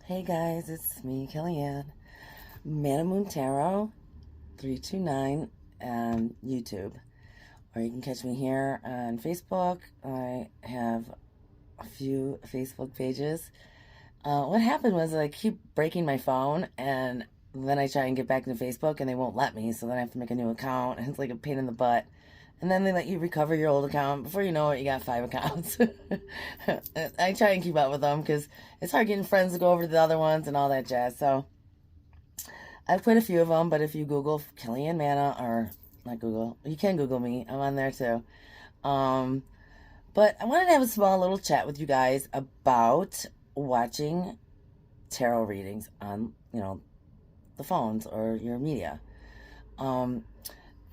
Hey guys, it's me, KellyAnn. Man of Moon Tarot 329 on YouTube. Or you can catch me here on Facebook. I have a few Facebook pages. What happened was I keep breaking my phone and then I try and get back into Facebook and they won't let me, so then I have to make a new account and it's like a pain in the butt. And then they let you recover your old account. Before you know it, you got 5 accounts. I try and keep up with them because it's hard getting friends to go over to the other ones and all that jazz. So I've put a few of them, but if you Google KellyAnn Mana, or not Google, you can Google me. I'm on there too. Um, but I wanted to have a small little chat with you guys about watching tarot readings on, the phones or your media.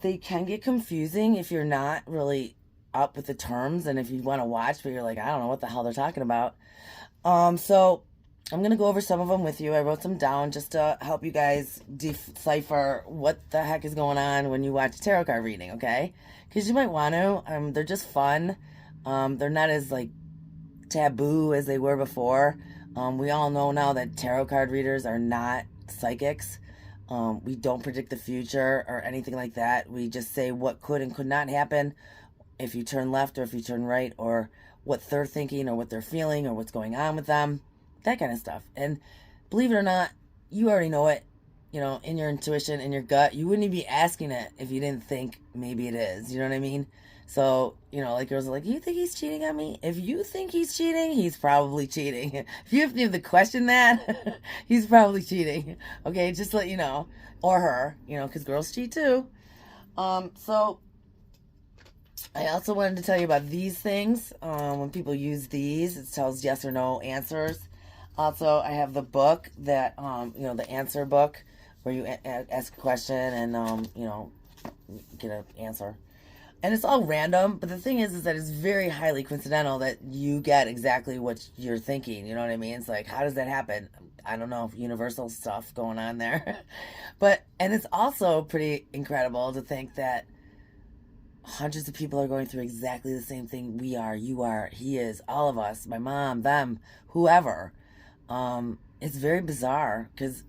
They can get confusing if you're not really up with the terms and if you want to watch but you're like, I don't know what the hell they're talking about. So I'm going to go over some of them with you. I wrote some down just to help you guys decipher what the heck is going on when you watch a tarot card reading, okay? Because you might want to. They're just fun. They're not as taboo as they were before. We all know now that tarot card readers are not psychics. We don't predict the future or anything like that. We just say what could and could not happen if you turn left or if you turn right, or what they're thinking or what they're feeling or what's going on with them, that kind of stuff. And believe it or not, you already know it, in your intuition, in your gut. You wouldn't even be asking it if you didn't think maybe it is. You know what I mean? So, girls are like, you think he's cheating on me? If you think he's cheating, he's probably cheating. If you have to question that, he's probably cheating. Okay, just to let you know. Or her, because girls cheat too. So, I also wanted to tell you about these things. When people use these, it tells yes or no answers. Also, I have the book that, the answer book, where you ask a question and, get an answer. And it's all random, but the thing is that it's very highly coincidental that you get exactly what you're thinking. You know what I mean? It's like, how does that happen? I don't know, universal stuff going on there. And it's also pretty incredible to think that hundreds of people are going through exactly the same thing we are, you are, he is, all of us, my mom, them, whoever. It's very bizarre because,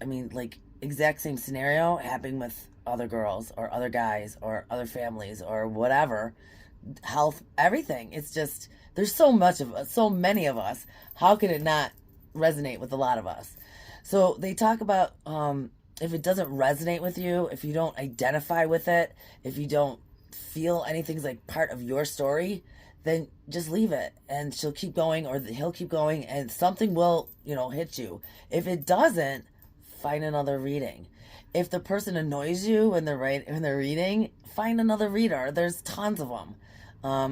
exact same scenario happening with other girls or other guys or other families or whatever, health, everything. It's just, there's so much of us, so many of us. How can it not resonate with a lot of us? So they talk about if it doesn't resonate with you, if you don't identify with it, if you don't feel anything's like part of your story, then just leave it and she'll keep going or he'll keep going and something will, hit you. If it doesn't, find another reading. If the person annoys you when they're reading, find another reader. There's tons of them.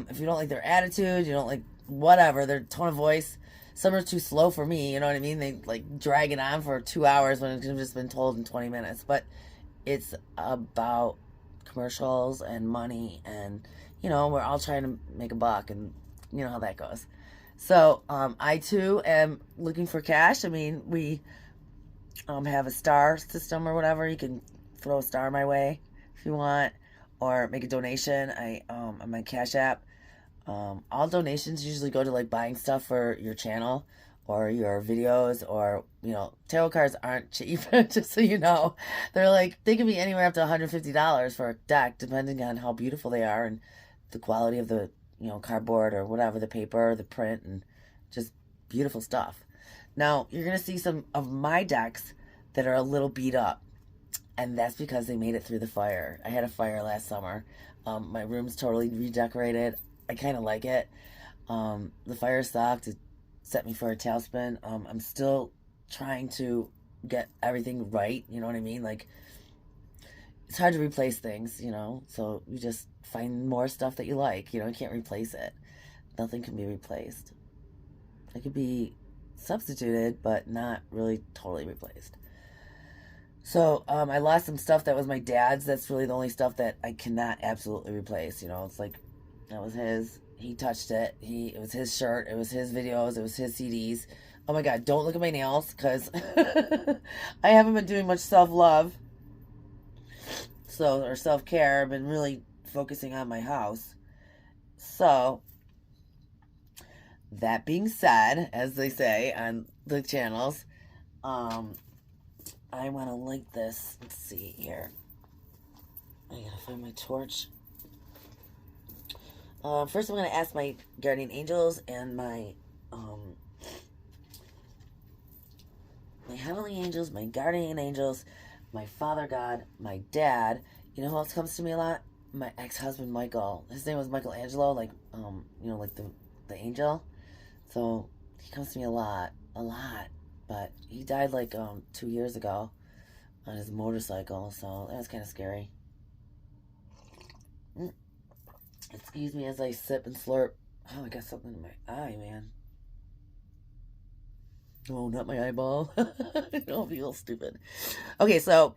If you don't like their attitude, you don't like whatever, their tone of voice, some are too slow for me, you know what I mean? They drag it on for 2 hours when it could have just been told in 20 minutes. But it's about commercials and money and, we're all trying to make a buck and you know how that goes. So, I too am looking for cash. We have a star system or whatever. You can throw a star my way if you want, or make a donation. On my Cash App. All donations usually go to buying stuff for your channel or your videos, or tarot cards aren't cheap. Just so you know, they can be anywhere up to $150 for a deck, depending on how beautiful they are and the quality of the cardboard or whatever, the paper, the print, and just beautiful stuff. Now, you're going to see some of my decks that are a little beat up, and that's because they made it through the fire. I had a fire last summer. My room's totally redecorated. I kind of like it. The fire sucked. It set me for a tailspin. I'm still trying to get everything right, you know what I mean? It's hard to replace things, so you just find more stuff that you like. You can't replace it. Nothing can be replaced. It could be substituted, but not really totally replaced. So, I lost some stuff that was my dad's. That's really the only stuff that I cannot absolutely replace. It's like, that was his. He touched it. It was his shirt. It was his videos. It was his CDs. Oh my God, don't look at my nails, because I haven't been doing much self-love. Or self-care. I've been really focusing on my house. So, that being said, as they say on the channels, I want to light this. Let's see here. I gotta find my torch. First, I'm gonna ask my guardian angels and my heavenly angels, my guardian angels, my Father God, my dad. You know who else comes to me a lot? My ex-husband Michael. His name was Michelangelo, like like the angel. So he comes to me a lot. But he died like 2 years ago on his motorcycle, so that was kind of scary. Excuse me as I sip and slurp. Oh, I got something in my eye, man. Oh, not my eyeball. Don't be all stupid. Okay, so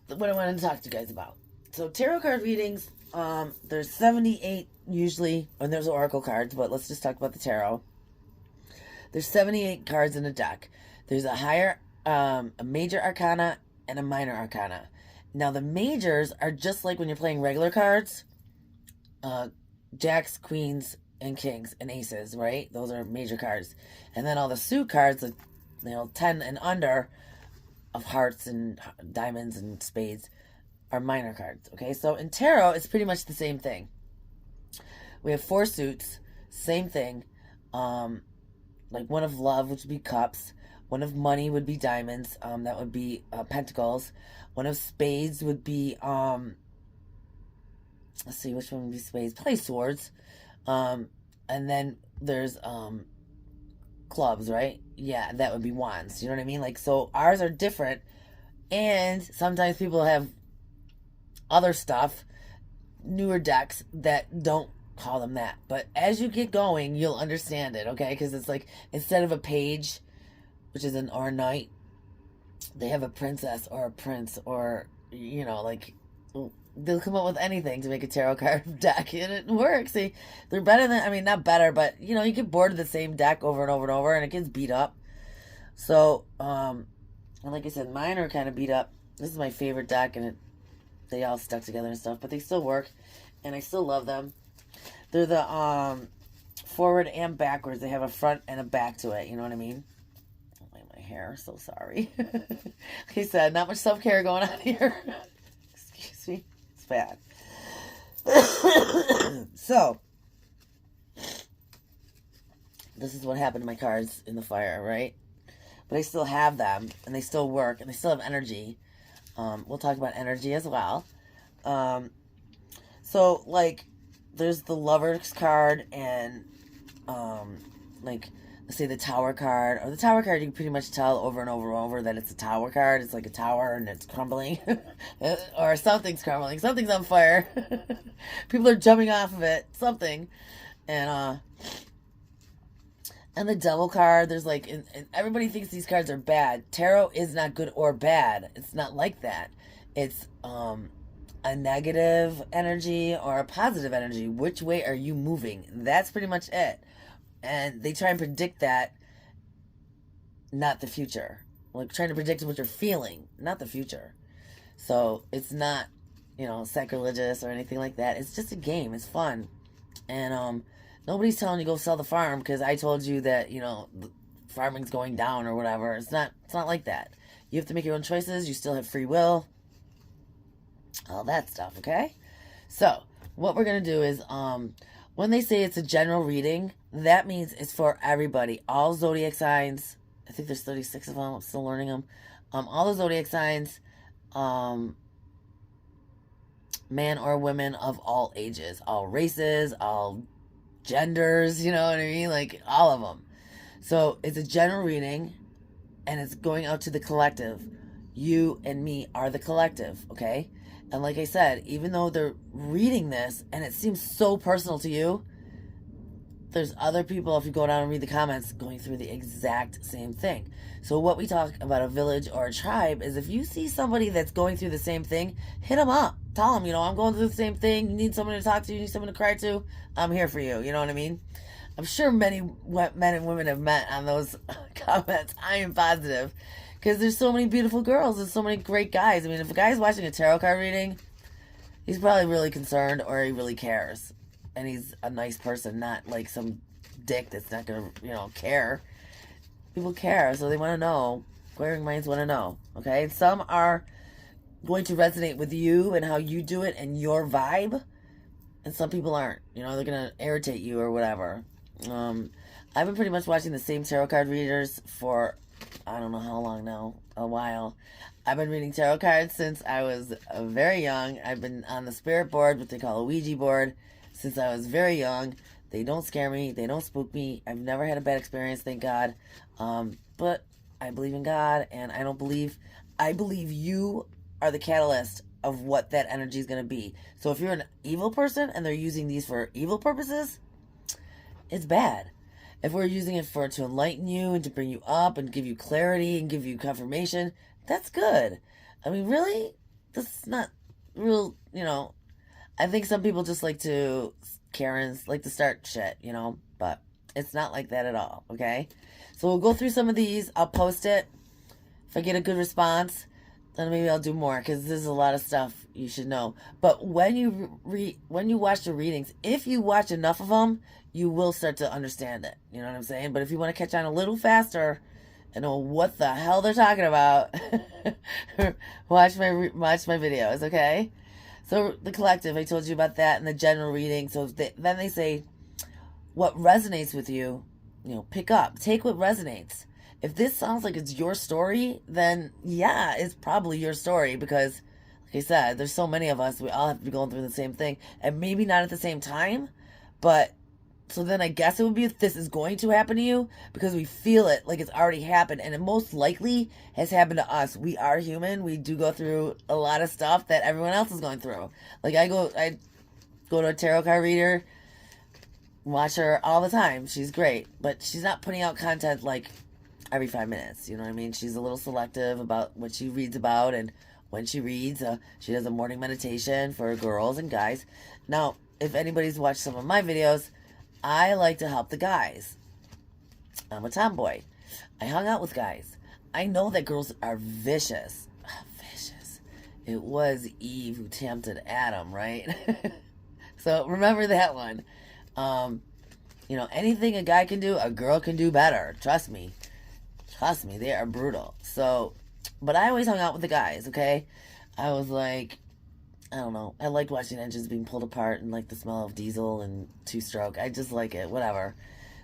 what I wanted to talk to you guys about. So tarot card readings, there's 78 usually, and there's oracle cards, but let's just talk about the tarot. There's 78 cards in a deck. There's a major arcana and a minor arcana. Now the majors are just like when you're playing regular cards, jacks, queens, and kings and aces, right? Those are major cards. And then all the suit cards, 10 and under of hearts and diamonds and spades are minor cards. Okay, so in tarot, it's pretty much the same thing. We have 4 suits, same thing. Like one of love, which would be cups. One of money would be diamonds. That would be pentacles. One of spades would be let's see, which one would be spades? Probably swords. And then there's clubs, right? Yeah, that would be wands. You know what I mean? Like, so ours are different, and sometimes people have other stuff, newer decks that don't call them that. But as you get going, you'll understand it, okay? Because it's like, instead of a page, which is or a knight, they have a princess or a prince, or like, they'll come up with anything to make a tarot card deck, and it works. They're better than, not better, but you get bored of the same deck over and over and over, and it gets beat up. So and like I said, mine are kind of beat up. This is my favorite deck, and they all stuck together and stuff, but they still work, and I still love them. They're the forward and backwards. They have a front and a back to it, you know what I mean? Oh, my hair, so sorry. Like I said, not much self-care going on here. Excuse me. It's bad. So, this is what happened to my cards in the fire, right? But I still have them, and they still work, and they still have energy. We'll talk about energy as well. So, like, there's the Lover's card, and, like, let's say the Tower card. Or the Tower card, you can pretty much tell over and over and over that it's a Tower card. It's like a tower, and it's crumbling. Or something's crumbling. Something's on fire. People are jumping off of it. Something. And the Devil card, there's like, and everybody thinks these cards are bad. Tarot is not good or bad. It's not like that. It's, a negative energy or a positive energy. Which way are you moving? That's pretty much it. And they try and predict that, not the future. Like, trying to predict what you're feeling, not the future. So it's not, sacrilegious or anything like that. It's just a game. It's fun. And nobody's telling you to go sell the farm because I told you that, farming's going down or whatever. It's not like that. You have to make your own choices. You still have free will. All that stuff, okay? So, what we're going to do is, when they say it's a general reading, that means it's for everybody. All zodiac signs. I think there's 36 of them. I'm still learning them. All the zodiac signs, man or women of all ages, all races, all genders, you know what I mean? Like, all of them. So, it's a general reading, and it's going out to the collective. You and me are the collective, okay? And like I said, even though they're reading this and it seems so personal to you, there's other people, if you go down and read the comments, going through the exact same thing. So what we talk about a village or a tribe is, if you see somebody that's going through the same thing, hit them up. Tell them, I'm going through the same thing. You need someone to talk to. You need someone to cry to. I'm here for you. You know what I mean? I'm sure many men and women have met on those comments. I am positive. Because there's so many beautiful girls and so many great guys. I mean, if a guy's watching a tarot card reading, he's probably really concerned, or he really cares. And he's a nice person, not like some dick that's not going to, care. People care, so they want to know. Inquiring minds want to know. Okay, and some are going to resonate with you and how you do it and your vibe, and some people aren't. You know, they're gonna irritate you or whatever. I've been pretty much watching the same tarot card readers for I don't know how long now, a while. I've been reading tarot cards since I was very young. I've been on the spirit board, what they call a Ouija board, since I was very young. They don't scare me. They don't spook me. I've never had a bad experience, thank God. But I believe in God, and I believe you are the catalyst of what that energy is going to be. So if you're an evil person and they're using these for evil purposes, it's bad. If we're using it to enlighten you and to bring you up and give you clarity and give you confirmation, that's good. I mean, really? That's not real, you know. I think some people just Karens like to start shit, you know, but it's not like that at all, okay? So we'll go through some of these. I'll post it. If I get a good response, then maybe I'll do more, because there's a lot of stuff you should know. But when you watch the readings, if you watch enough of them, you will start to understand it. You know what I'm saying? But if you want to catch on a little faster and know what the hell they're talking about, watch my videos, okay? So the collective, I told you about that, and the general reading. So then they say, what resonates with you, you know, pick up. Take what resonates. If this sounds like it's your story, then yeah, it's probably your story, because, like I said, there's so many of us. We all have to be going through the same thing, and maybe not at the same time, but so then I guess it would be if this is going to happen to you, because we feel it like it's already happened, and it most likely has happened to us. We are human. We do go through a lot of stuff that everyone else is going through. Like I go to a tarot card reader, watch her all the time. She's great, but she's not putting out content like every 5 minutes. You know what I mean? She's a little selective about what she reads about, and when she reads, she does a morning meditation for girls and guys. Now, if anybody's watched some of my videos, I like to help the guys. I'm a tomboy. I hung out with guys. I know that girls are vicious. Vicious. It was Eve who tempted Adam, right? So remember that one. You know, anything a guy can do, a girl can do better. Trust me. Trust me, they are brutal. So, but I always hung out with the guys, okay? I was like, I don't know. I liked watching engines being pulled apart and like the smell of diesel and two-stroke. I just like it, whatever.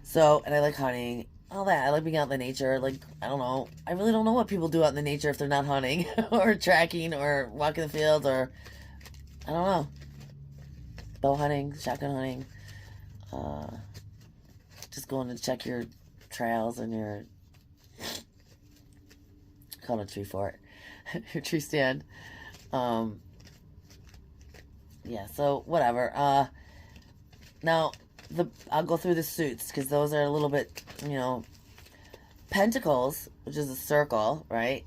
So, and I like hunting, all that. I like being out in the nature. Like, I don't know. I really don't know what people do out in the nature if they're not hunting or tracking or walking the fields or, I don't know. Bow hunting, shotgun hunting. Just going to check your trails and your, call it a tree fort, your tree stand. Yeah, so whatever. Now I'll go through the suits, because those are a little bit, you know, pentacles, which is a circle, right,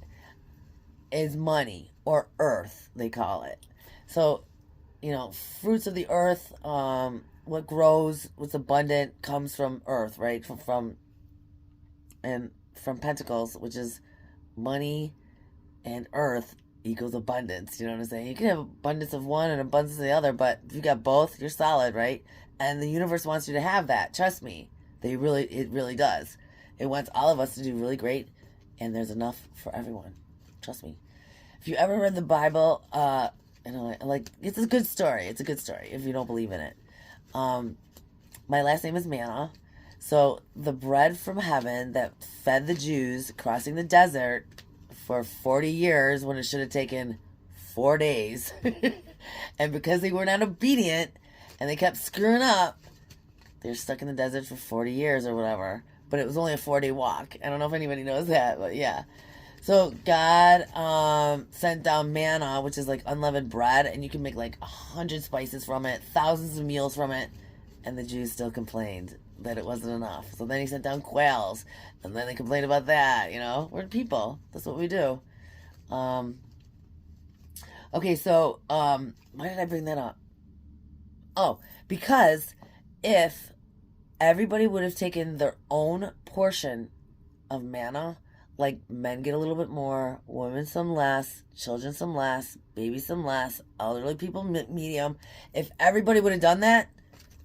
is money, or earth, they call it. So, you know, fruits of the earth, what grows, what's abundant comes from earth, right? From pentacles, which is money, and earth equals abundance. You know what I'm saying? You can have abundance of one and abundance of the other, but if you got both, you're solid, right? And the universe wants you to have that. Trust me. It really does. It wants all of us to do really great, and there's enough for everyone. Trust me. If you ever read the Bible, you know, like, it's a good story. It's a good story if you don't believe in it. My last name is Manna. So the bread from heaven that fed the Jews crossing the desert for 40 years when it should have taken 4 days. And because they were not obedient and they kept screwing up, they're stuck in the desert for 40 years or whatever. But it was only a 4-day walk. I don't know if anybody knows that, but yeah. So God sent down manna, which is like unleavened bread, and you can make like 100 spices from it, thousands of meals from it, and the Jews still complained that it wasn't enough. So then he sent down quails, and then they complained about that, you know? We're people. That's what we do. Okay, so why did I bring that up? Oh, because if everybody would have taken their own portion of manna, like men get a little bit more, women some less, children some less, babies some less, elderly people medium. If everybody would have done that,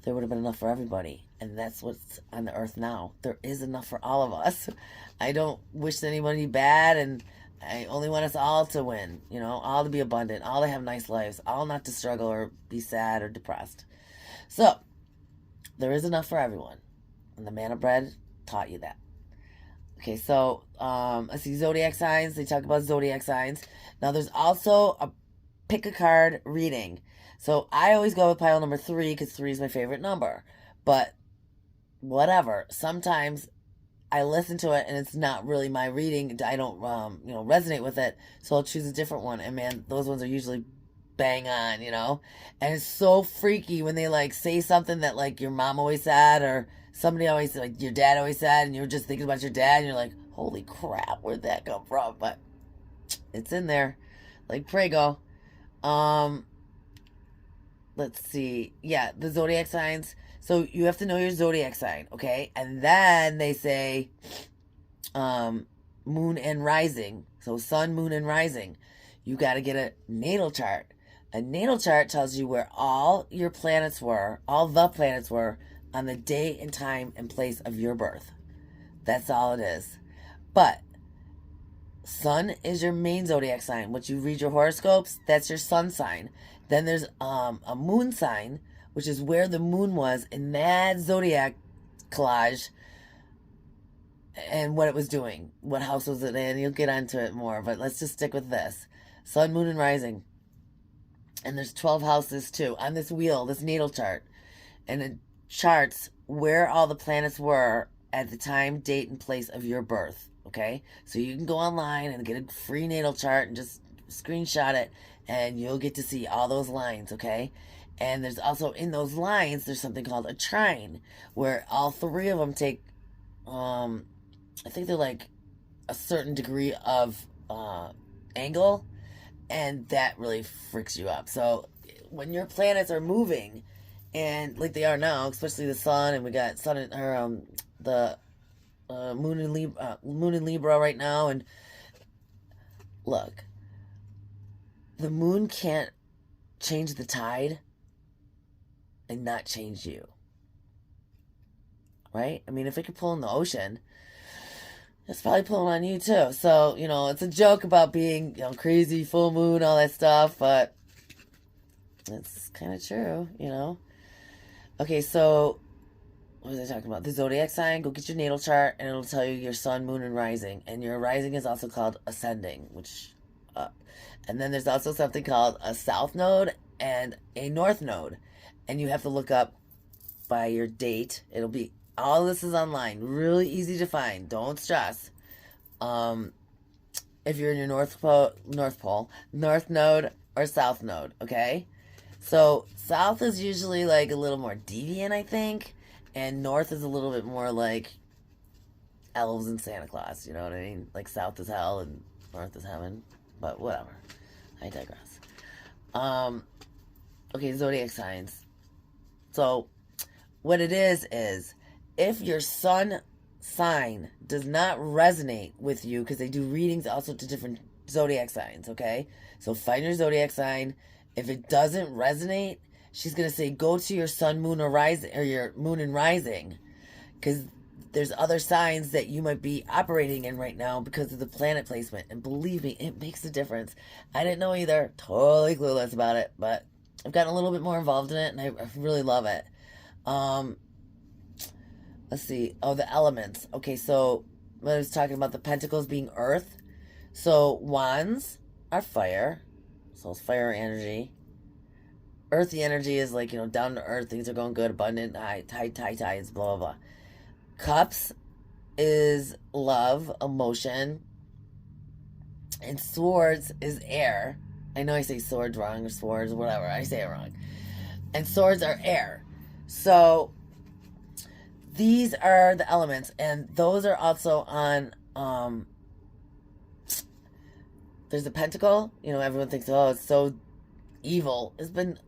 there would have been enough for everybody. And that's what's on the earth now. There is enough for all of us. I don't wish anybody bad, and I only want us all to win, you know, all to be abundant, all to have nice lives, all not to struggle or be sad or depressed. So, there is enough for everyone. And the manna bread taught you that. Okay, so let's see, zodiac signs. They talk about zodiac signs. Now, there's also a pick a card reading. So, I always go with pile number 3 because 3 is my favorite number. But whatever. Sometimes I listen to it and it's not really my reading. I don't, resonate with it. So I'll choose a different one. And man, those ones are usually bang on, you know? And it's so freaky when they like say something that like your mom always said or somebody always, like your dad always said, and you were just thinking about your dad and you're like, holy crap, where'd that come from? But it's in there. Like Prego. Let's see. Yeah, the zodiac signs. So you have to know your zodiac sign, okay? And then they say moon and rising. So sun, moon, and rising. You got to get a natal chart. A natal chart tells you where all your planets were, all the planets were, on the day and time and place of your birth. That's all it is. But sun is your main zodiac sign. Once you read your horoscopes, that's your sun sign. Then there's a moon sign, which is where the moon was in that zodiac collage and what it was doing. What house was it in? You'll get onto it more, but let's just stick with this. Sun, moon, and rising. And there's 12 houses too on this wheel, this natal chart. And it charts where all the planets were at the time, date, and place of your birth. Okay? So you can go online and get a free natal chart and just screenshot it and you'll get to see all those lines, okay? And there's also in those lines, there's something called a trine where all 3 of them take, I think they're like a certain degree of angle, and that really freaks you up. So when your planets are moving, and like they are now, especially the sun, and we got sun and, or the moon in Libra right now, and look, the moon can't change the tide and not change you. Right? I mean, if it could pull in the ocean, it's probably pulling on you too. So, you know, it's a joke about being, you know, crazy, full moon, all that stuff, but it's kind of true, you know. Okay, so what was I talking about? The zodiac sign. Go get your natal chart and it'll tell you your sun, moon, and rising. And your rising is also called ascending, which up. And then there's also something called a south node and a north node. And you have to look up by your date. It'll be, all this is online. Really easy to find. Don't stress. If you're in your north node or south node, okay? So south is usually like a little more deviant, I think. And north is a little bit more like elves and Santa Claus, you know what I mean? Like south is hell and north is heaven. But whatever. I digress. Okay, zodiac signs. So, what it is if your sun sign does not resonate with you, because they do readings also to different zodiac signs, okay? So, find your zodiac sign. If it doesn't resonate, she's going to say, go to your sun, moon, or rising, or your moon and rising, because there's other signs that you might be operating in right now because of the planet placement. And believe me, it makes a difference. I didn't know either. Totally clueless about it, but I've gotten a little bit more involved in it, and I really love it. Let's see. Oh, the elements. Okay, so when I was talking about the pentacles being earth, so wands are fire. So it's fire energy. Earthy energy is like, you know, down to earth. Things are going good, abundant, high tides, blah, blah, blah. Cups is love, emotion. And swords is air. I know I say swords wrong, or swords, whatever. I say it wrong. And swords are air. So these are the elements, and those are also on, there's a pentacle. You know, everyone thinks, oh, it's so evil. It's been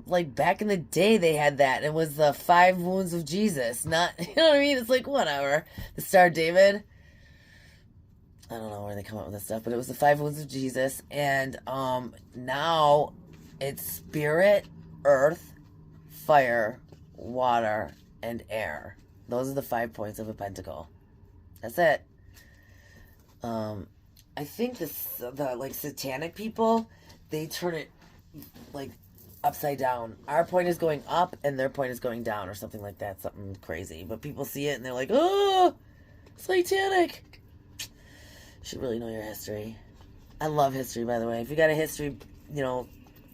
like back in the day they had that. It was the 5 wounds of Jesus. Not, you know what I mean? It's like, whatever. The Star of David. I don't know where they come up with this stuff, but it was the 5 wounds of Jesus. And now it's spirit, earth, fire, water, and air. Those are the 5 points of a pentacle. That's it. I think the like satanic people, they turn it like upside down. Our point is going up and their point is going down or something like that. Something crazy. But people see it and they're like, oh, satanic. You should really know your history. I love history, by the way. If you got a history, you know,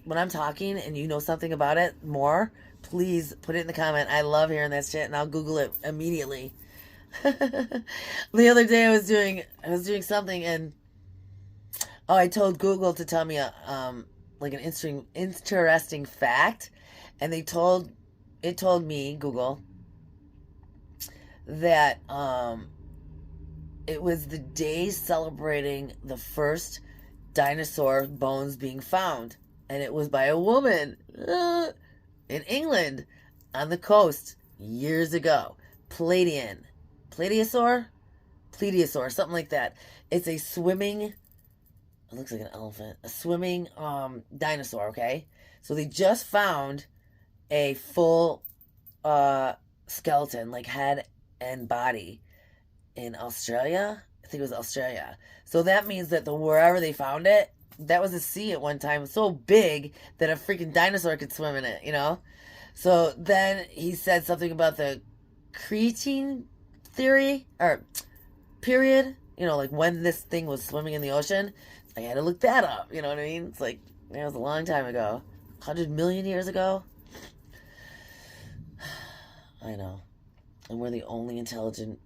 when I'm talking and you know something about it more, please put it in the comment. I love hearing that shit and I'll Google it immediately. The other day I was doing something and I told Google to tell me a like an interesting fact, and it told me, Google, that it was the day celebrating the first dinosaur bones being found, and it was by a woman in England on the coast years ago. Plesiosaur, something like that. It's a swimming, it looks like an elephant, a swimming dinosaur, okay? So they just found a full skeleton, like head and body, in Australia. I think it was Australia. So that means that wherever they found it, that was a sea at one time, so big that a freaking dinosaur could swim in it, you know? So then he said something about the Cretan theory, or period, you know, like when this thing was swimming in the ocean. I had to look that up, you know what I mean? It's like, it was a long time ago. 100 million years ago? I know. And we're the only intelligent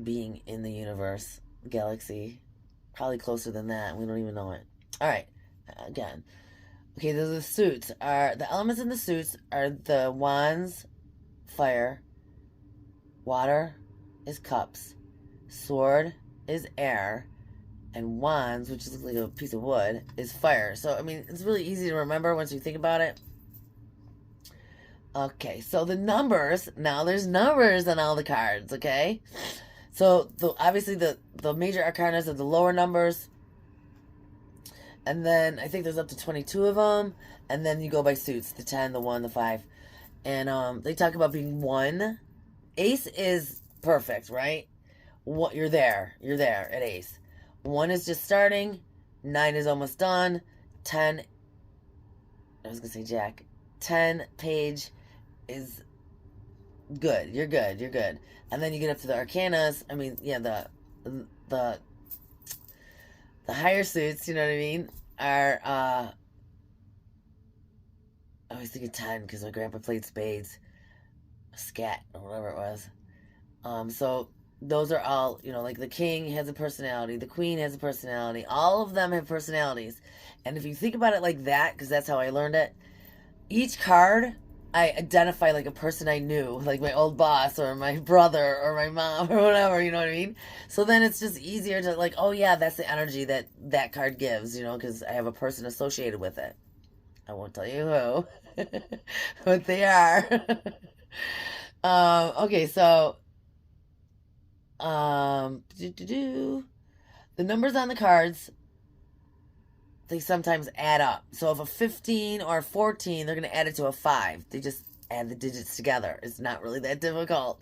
being in the universe, galaxy. Probably closer than that, and we don't even know it. Alright, again. Okay, the suits are, the elements in the suits are the wands, fire, water is cups, sword is air, and wands, which looks like a piece of wood, is fire. So, I mean, it's really easy to remember once you think about it. Okay, so the numbers, now there's numbers on all the cards, okay? So, obviously, the major arcanas are the lower numbers, and then I think there's up to 22 of them, and then you go by suits, the 10, the 1, the 5, and they talk about being 1. Ace is perfect, right? You're there at ace. 1 is just starting, 9 is almost done, 10, I was going to say jack, 10 page is good. You're good. And then you get up to the arcanas. I mean, yeah, the higher suits, you know what I mean, are, I always think of 10 because my grandpa played spades, scat, or whatever it was. So those are all, you know, like the king has a personality, the queen has a personality, all of them have personalities. And if you think about it like that, because that's how I learned it, each card I identify like a person I knew, like my old boss or my brother or my mom or whatever, you know what I mean? So then it's just easier to like, oh yeah, that's the energy that card gives, you know, because I have a person associated with it. I won't tell you who, but they are. Okay, so the numbers on the cards, they sometimes add up. So if a 15 or a 14, they're going to add it to a 5. They just add the digits together. It's not really that difficult.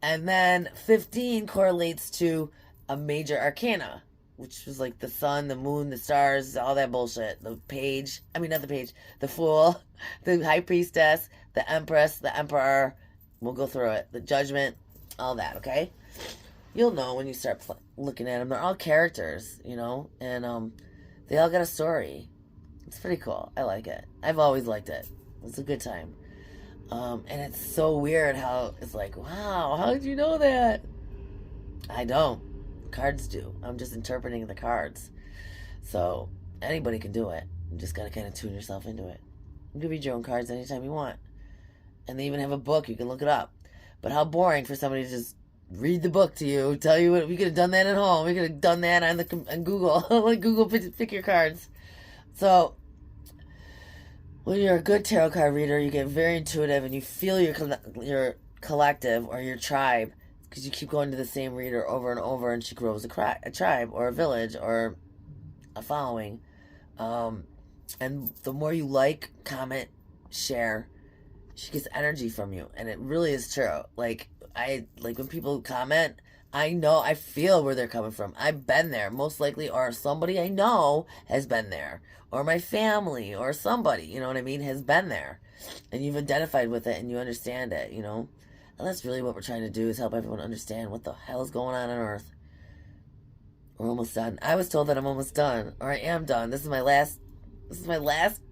And then 15 correlates to a major arcana, which was like the sun, the moon, the stars, all that bullshit. The page, I mean, not the page, the fool, the high priestess, the empress, the emperor. We'll go through it. The judgment, all that, okay? You'll know when you start looking at them. They're all characters, you know, and they all got a story. It's pretty cool. I like it. I've always liked it. It's a good time. And it's so weird how it's like, wow, how did you know that? I don't. Cards do. I'm just interpreting the cards. So anybody can do it. You just got to kind of tune yourself into it. You can read your own cards anytime you want. And they even have a book. You can look it up. But how boring for somebody to just read the book to you, tell you what. We could have done that at home. We could have done that on Google. Like Google, pick your cards. So when you're a good tarot card reader, you get very intuitive and you feel your collective or your tribe, because you keep going to the same reader over and over, and she grows a tribe or a village or a following. And the more you like, comment, share she gets energy from you, and it really is true. Like when people comment, I feel where they're coming from. I've been there, most likely, or somebody I know has been there, or my family, or somebody, you know what I mean, has been there, and you've identified with it, and you understand it, you know. And that's really what we're trying to do, is help everyone understand what the hell is going on Earth. We're almost done. I was told that I'm almost done, or I am done. This is my last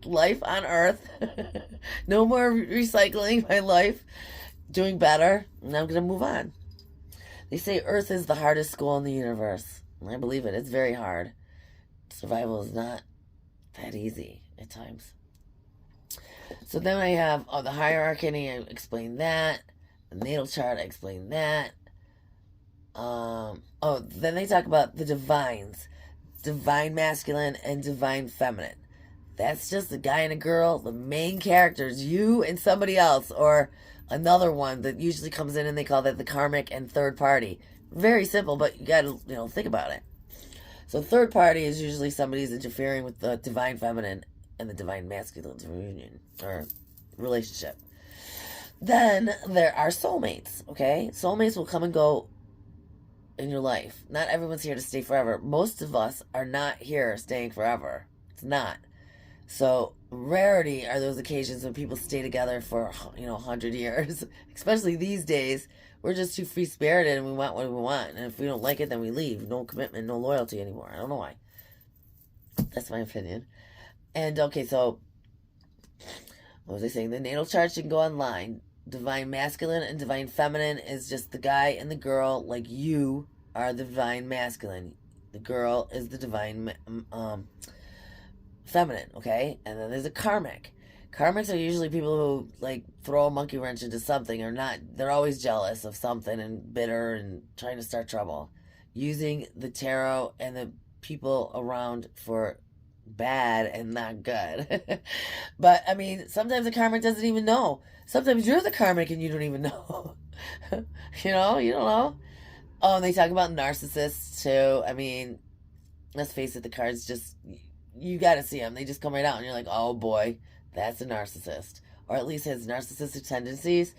life on Earth. No more recycling my life. Doing better. Now I'm going to move on. They say Earth is the hardest school in the universe. And I believe it. It's very hard. Survival is not that easy at times. So then I have the hierarchy. I explained that. The natal chart. I explained that. Then they talk about the divines. Divine masculine and divine feminine. That's just a guy and a girl. The main characters, you and somebody else, or another one that usually comes in, and they call that the karmic and third party. Very simple, but you gotta, think about it. So third party is usually somebody who's interfering with the divine feminine and the divine masculine reunion or relationship. Then there are soulmates, okay? Soulmates will come and go in your life. Not everyone's here to stay forever. Most of us are not here staying forever. It's not. So rarity are those occasions when people stay together for 100 years. Especially these days, we're just too free spirited and we want what we want. And if we don't like it, then we leave. No commitment, no loyalty anymore. I don't know why. That's my opinion. And okay, so what was I saying? The natal chart, you can go online. Divine masculine and divine feminine is just the guy and the girl. Like, you are the divine masculine. The girl is the divine feminine, okay? And then there's a karmic. Karmics are usually people who throw a monkey wrench into something, or not. They're always jealous of something and bitter and trying to start trouble, using the tarot and the people around for bad and not good. But I mean, sometimes the karmic doesn't even know. Sometimes you're the karmic and you don't even know. You don't know. Oh, and they talk about narcissists too. I mean, let's face it, the cards just, you got to see them. They just come right out and you're like, oh boy, that's a narcissist, or at least has narcissistic tendencies.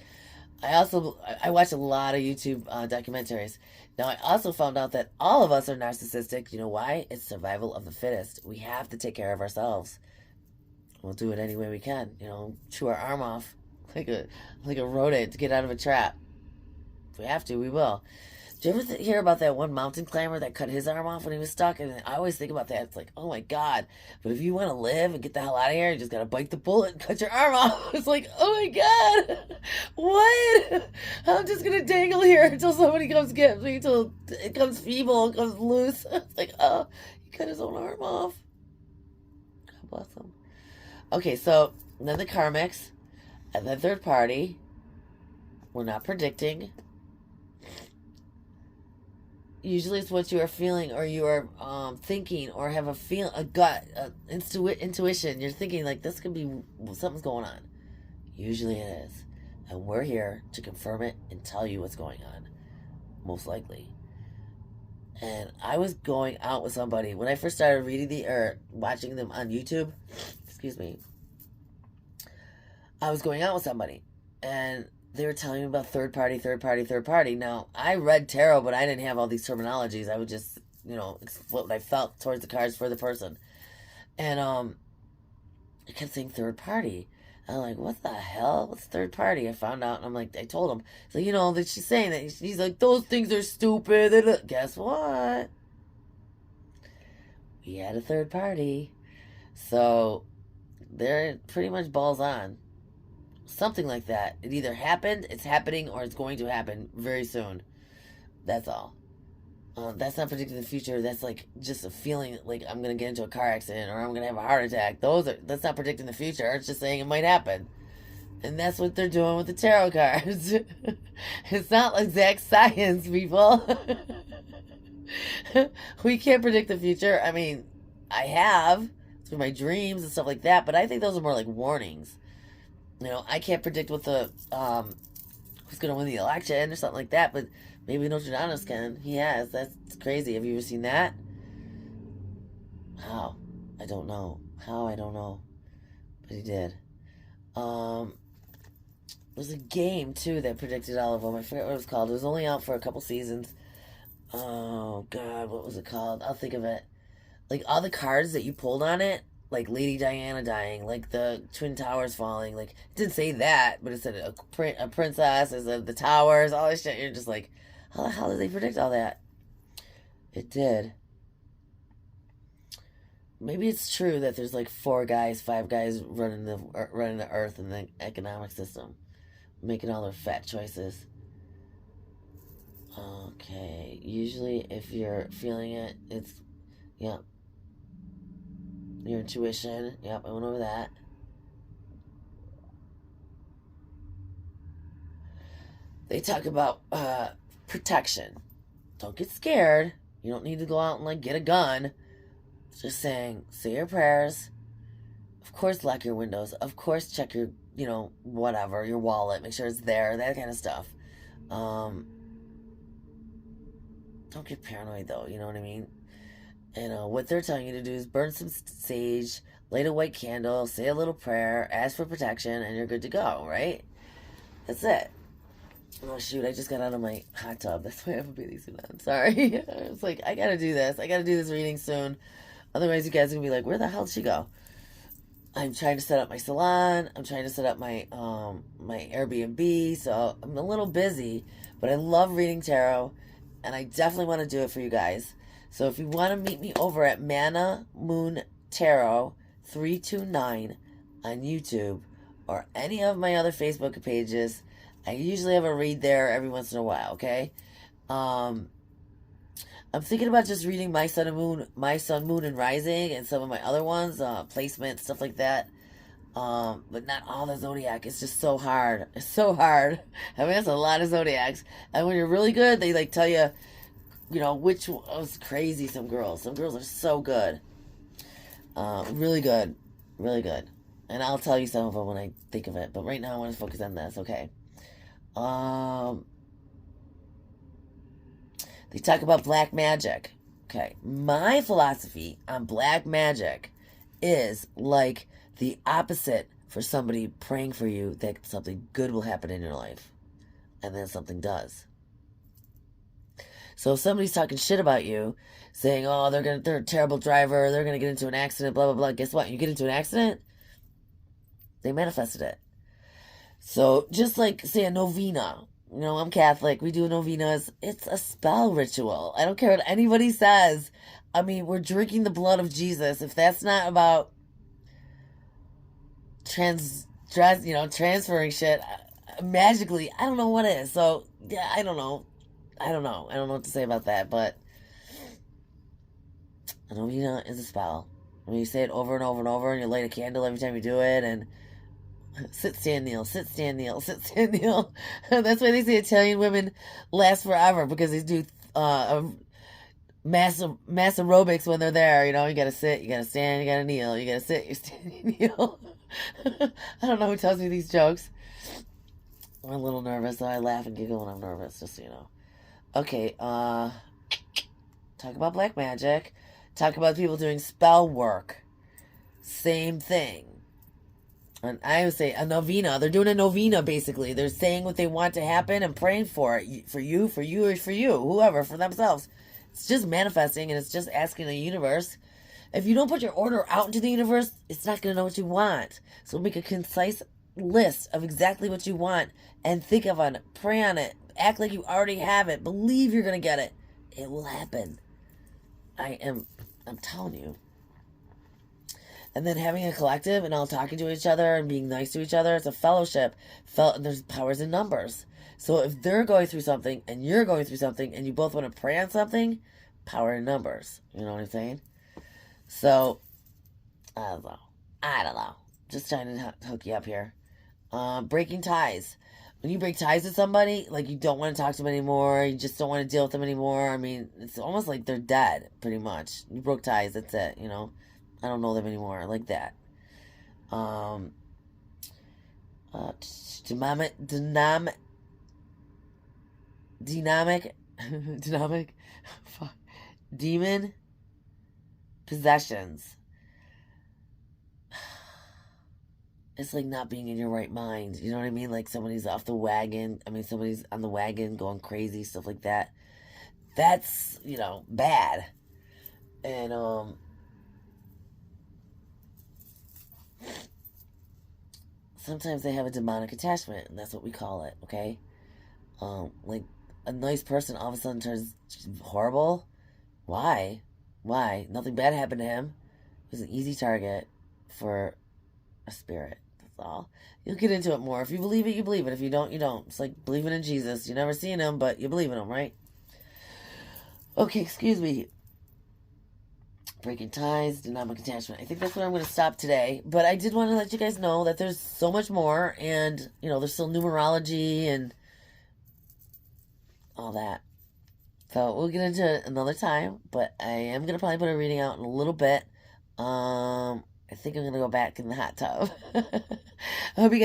I watch a lot of YouTube documentaries. Now, I also found out that all of us are narcissistic. You know why? It's survival of the fittest. We have to take care of ourselves. We'll do it any way we can. Chew our arm off like a rodent to get out of a trap. If we have to, we will. Did you ever hear about that one mountain climber that cut his arm off when he was stuck? And I always think about that. It's like, oh my God. But if you want to live and get the hell out of here, you just got to bite the bullet and cut your arm off. It's like, oh my God. What? I'm just going to dangle here until somebody comes get me, until it comes feeble, it comes loose. It's like, oh, he cut his own arm off. God bless him. Okay, so then the karmics and the third party. We're not predicting. Usually it's what you are feeling, or you are thinking, or have a gut, intuition. You're thinking like this could be, something's going on. Usually it is. And we're here to confirm it and tell you what's going on. Most likely. And I was going out with somebody when I first started watching them on YouTube. Excuse me. I was going out with somebody, and they were telling me about third party, third party, third party. Now, I read tarot, but I didn't have all these terminologies. I would just, what I felt towards the cards for the person. And I kept saying third party. I'm like, what the hell? What's third party? I found out, and I'm like, I told him. So, that she's saying that. He's like, those things are stupid. Guess what? We had a third party. So, they're pretty much balls on. Something like that. It either happened, it's happening, or it's going to happen very soon. That's all. That's not predicting the future. That's just a feeling like I'm going to get into a car accident, or I'm going to have a heart attack. That's not predicting the future. It's just saying it might happen. And that's what they're doing with the tarot cards. It's not exact science, people. We can't predict the future. I mean, I have through my dreams and stuff like that, but I think those are more like warnings. I can't predict what who's going to win the election or something like that, but maybe Nostradamus can. He has. That's crazy. Have you ever seen that? How? I don't know. How? I don't know. But he did. There's a game, too, that predicted all of them. I forget what it was called. It was only out for a couple seasons. Oh, God, what was it called? I'll think of it. Like, all the cards that you pulled on it, like Lady Diana dying, like the Twin Towers falling, like, it didn't say that, but it said a princess, it said the towers, all this shit. You're just like, how the hell did they predict all that? It did. Maybe it's true that there's like 5 guys running the earth and the economic system, making all their fat choices. Okay, usually if you're feeling it, it's, yeah, your intuition. Yep, I went over that. They talk about protection. Don't get scared. You don't need to go out and like get a gun. Just saying, say your prayers. Of course, lock your windows. Of course, check your, whatever, your wallet. Make sure it's there. That kind of stuff. Don't get paranoid, though. You know what I mean? And what they're telling you to do is burn some sage, light a white candle, say a little prayer, ask for protection, and you're good to go, right? That's it. Oh, shoot, I just got out of my hot tub. That's why I have a bathing suit on. Sorry. It's like, I gotta do this. I gotta do this reading soon. Otherwise, you guys are gonna be like, where the hell did she go? I'm trying to set up my salon. I'm trying to set up my my Airbnb. So I'm a little busy, but I love reading tarot, and I definitely want to do it for you guys. So if you want to meet me over at Mana Moon Tarot 329 on YouTube or any of my other Facebook pages, I usually have a read there every once in a while. Okay. I'm thinking about just reading my sun, moon, and rising, and some of my other ones, placement, stuff like that. But not all the zodiac. It's just so hard. It's so hard. I mean, that's a lot of zodiacs. And when you're really good, they like tell you, which was crazy. Some girls are so good. Really good, really good. And I'll tell you some of them when I think of it. But right now, I want to focus on this. Okay. They talk about black magic. Okay. My philosophy on black magic is like the opposite for somebody praying for you that something good will happen in your life. And then something does. So if somebody's talking shit about you, saying, oh, they're a terrible driver, they're gonna get into an accident, blah, blah, blah. Guess what? You get into an accident, they manifested it. So just like, say, a novena. I'm Catholic. We do novenas. It's a spell ritual. I don't care what anybody says. I mean, we're drinking the blood of Jesus. If that's not about transferring shit magically, I don't know what is. So, yeah, I don't know. I don't know what to say about that, but a novena is a spell. I mean, you say it over and over and over, and you light a candle every time you do it, and sit, stand, kneel, sit, stand, kneel, sit, stand, kneel. That's why they say Italian women last forever, because they do mass aerobics when they're there. You gotta sit, you gotta stand, you gotta kneel, you gotta sit, you stand, you kneel. I don't know who tells me these jokes. I'm a little nervous, so I laugh and giggle when I'm nervous, just so you know. Okay, talk about black magic. Talk about people doing spell work. Same thing. And I would say a novena. They're doing a novena, basically. They're saying what they want to happen and praying for it. For you, or for you. Whoever, for themselves. It's just manifesting, and it's just asking the universe. If you don't put your order out into the universe, it's not going to know what you want. So make a concise list of exactly what you want and think of it. Pray on it. Act like you already have it. Believe you're going to get it. It will happen. I'm telling you. And then having a collective and all talking to each other and being nice to each other. It's a fellowship. There's powers in numbers. So if they're going through something and you're going through something and you both want to pray on something, power in numbers. You know what I'm saying? So, I don't know. Just trying to hook you up here. Breaking ties. When you break ties with somebody, like you don't want to talk to them anymore, you just don't want to deal with them anymore. I mean, it's almost like they're dead, pretty much. You broke ties, that's it, I don't know them anymore, like that. Demon possessions. it's like not being in your right mind. You know what I mean? Like somebody's off the wagon. I mean, somebody's on the wagon going crazy, stuff like that. That's, bad. And, sometimes they have a demonic attachment, and that's what we call it, okay? Like a nice person all of a sudden turns horrible. Why? Why? Nothing bad happened to him. He was an easy target for a spirit. That's all. You'll get into it more. If you believe it, you believe it. If you don't, you don't. It's like believing in Jesus. You've never seen him, but you believe in him, right? Okay, excuse me. Breaking ties, dynamic attachment. I think that's where I'm going to stop today. But I did want to let you guys know that there's so much more. And, there's still numerology and all that. So we'll get into it another time. But I am going to probably put a reading out in a little bit. I think I'm going to go back in the hot tub. I hope you guys